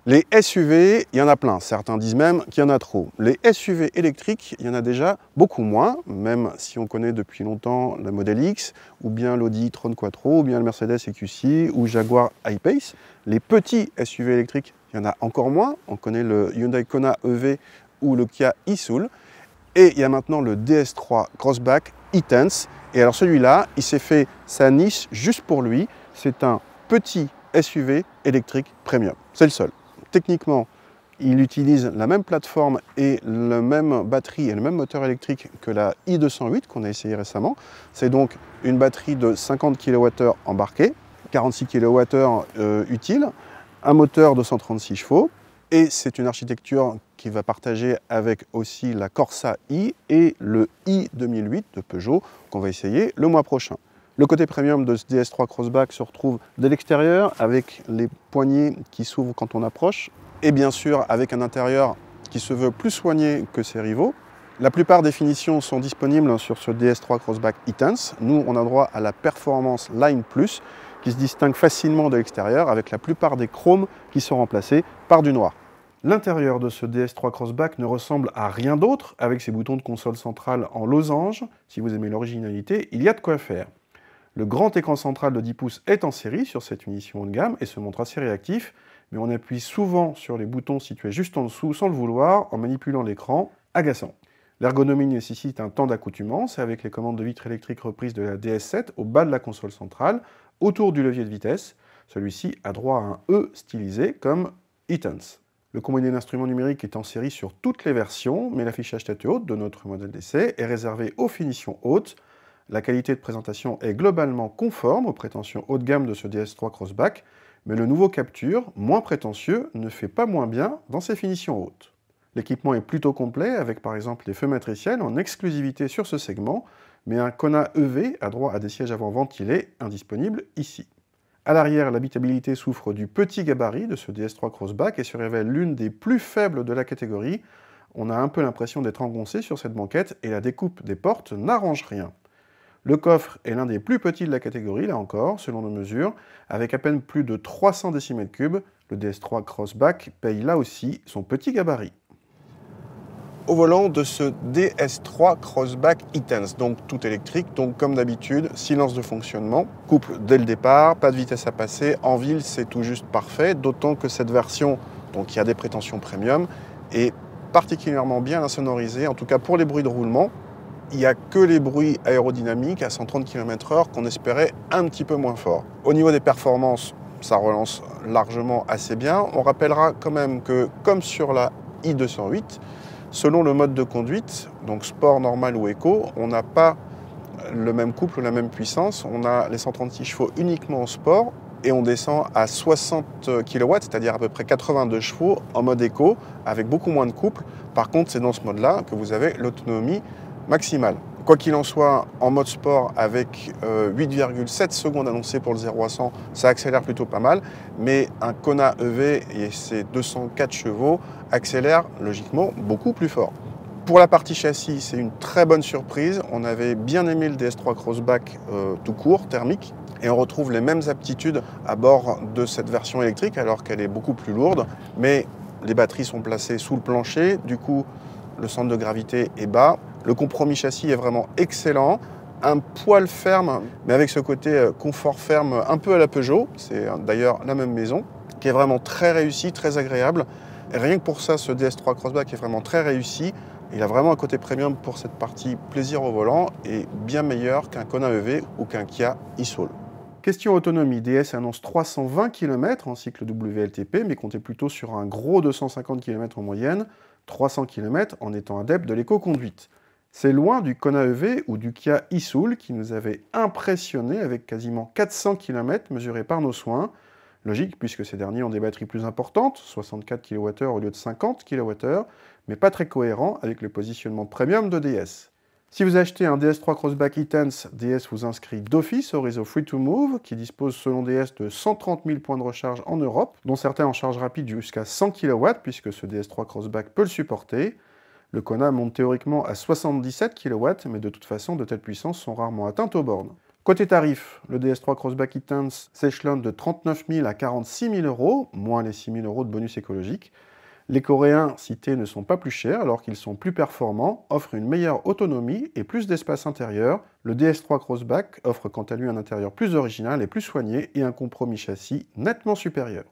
Les SUV, il y en a plein. Certains disent même qu'il y en a trop. Les SUV électriques, il y en a déjà beaucoup moins, même si on connaît depuis longtemps la Model X, ou bien l'Audi e-tron Quattro, ou bien le Mercedes EQC, ou Jaguar I-Pace. Les petits SUV électriques, il y en a encore moins. On connaît le Hyundai Kona EV ou le Kia e-Soul. Et il y a maintenant le DS3 Crossback e-Tense. Et alors celui-là, il s'est fait sa niche juste pour lui. C'est un petit SUV électrique premium. C'est le seul. Techniquement, il utilise la même plateforme et la même batterie et le même moteur électrique que la i208 qu'on a essayé récemment. C'est donc une batterie de 50 kWh embarquée, 46 kWh utile, un moteur de 136 chevaux et c'est une architecture qui va partager avec aussi la Corsa i et le i 2008 de Peugeot qu'on va essayer le mois prochain. Le côté premium de ce DS3 Crossback se retrouve de l'extérieur avec les poignées qui s'ouvrent quand on approche et bien sûr avec un intérieur qui se veut plus soigné que ses rivaux. La plupart des finitions sont disponibles sur ce DS3 Crossback e-Tense. Nous, on a droit à la Performance Line Plus qui se distingue facilement de l'extérieur avec la plupart des chromes qui sont remplacés par du noir. L'intérieur de ce DS3 Crossback ne ressemble à rien d'autre avec ses boutons de console centrale en losange. Si vous aimez l'originalité, il y a de quoi faire. Le grand écran central de 10 pouces est en série sur cette finition haut de gamme et se montre assez réactif, mais on appuie souvent sur les boutons situés juste en dessous sans le vouloir en manipulant l'écran, agaçant. L'ergonomie nécessite un temps d'accoutumance avec les commandes de vitre électrique reprises de la DS7 au bas de la console centrale, autour du levier de vitesse. Celui-ci a droit à un E stylisé comme e-Tense. Le combiné d'instruments numériques est en série sur toutes les versions, mais l'affichage tête haute de notre modèle d'essai est réservé aux finitions hautes. La qualité de présentation est globalement conforme aux prétentions haut de gamme de ce DS3 Crossback, mais le nouveau capture, moins prétentieux, ne fait pas moins bien dans ses finitions hautes. L'équipement est plutôt complet, avec par exemple les feux matriciels en exclusivité sur ce segment, mais un Kona EV a droit à des sièges avant ventilés, indisponibles ici. À l'arrière, l'habitabilité souffre du petit gabarit de ce DS3 Crossback et se révèle l'une des plus faibles de la catégorie. On a un peu l'impression d'être engoncé sur cette banquette et la découpe des portes n'arrange rien. Le coffre est l'un des plus petits de la catégorie, là encore, selon nos mesures, avec à peine plus de 300 cm3, le DS3 Crossback paye là aussi son petit gabarit. Au volant de ce DS3 Crossback e-Tense, donc tout électrique, donc comme d'habitude, silence de fonctionnement, couple dès le départ, pas de vitesse à passer, en ville c'est tout juste parfait, d'autant que cette version, donc qui a des prétentions premium, est particulièrement bien insonorisée, en tout cas pour les bruits de roulement. Il n'y a que les bruits aérodynamiques à 130 km/h qu'on espérait un petit peu moins fort. Au niveau des performances, ça relance largement assez bien. On rappellera quand même que, comme sur la i208, selon le mode de conduite, donc sport, normal ou éco, on n'a pas le même couple, la même puissance. On a les 136 chevaux uniquement en sport et on descend à 60 kW, c'est-à-dire à peu près 82 chevaux en mode éco, avec beaucoup moins de couple. Par contre, c'est dans ce mode-là que vous avez l'autonomie maximale. Quoi qu'il en soit, en mode sport, avec 8,7 secondes annoncées pour le 0 à 100, ça accélère plutôt pas mal, mais un Kona EV et ses 204 chevaux accélèrent logiquement beaucoup plus fort. Pour la partie châssis, c'est une très bonne surprise. On avait bien aimé le DS3 Crossback tout court, thermique, et on retrouve les mêmes aptitudes à bord de cette version électrique, alors qu'elle est beaucoup plus lourde, mais les batteries sont placées sous le plancher, du coup, le centre de gravité est bas. Le compromis châssis est vraiment excellent, un poil ferme, mais avec ce côté confort ferme un peu à la Peugeot, c'est d'ailleurs la même maison, qui est vraiment très réussi, très agréable. Et rien que pour ça, ce DS3 Crossback est vraiment très réussi. Il a vraiment un côté premium pour cette partie plaisir au volant et bien meilleur qu'un Kona EV ou qu'un Kia e-Soul. Question autonomie, DS annonce 320 km en cycle WLTP, mais comptez plutôt sur un gros 250 km en moyenne, 300 km en étant adepte de l'éco-conduite. C'est loin du Kona EV ou du Kia e-Soul qui nous avait impressionné avec quasiment 400 km mesurés par nos soins. Logique puisque ces derniers ont des batteries plus importantes, 64 kWh au lieu de 50 kWh, mais pas très cohérent avec le positionnement premium de DS. Si vous achetez un DS3 Crossback e-Tense, DS vous inscrit d'office au réseau Free2Move, qui dispose selon DS de 130 000 points de recharge en Europe, dont certains en charge rapide jusqu'à 100 kW, puisque ce DS3 Crossback peut le supporter. Le Kona monte théoriquement à 77 kW, mais de toute façon, de telles puissances sont rarement atteintes aux bornes. Côté tarif, le DS3 Crossback E-Tense s'échelonne de 39 000 à 46 000 euros, moins les 6 000 euros de bonus écologique. Les Coréens cités ne sont pas plus chers alors qu'ils sont plus performants, offrent une meilleure autonomie et plus d'espace intérieur. Le DS3 Crossback offre quant à lui un intérieur plus original et plus soigné et un compromis châssis nettement supérieur.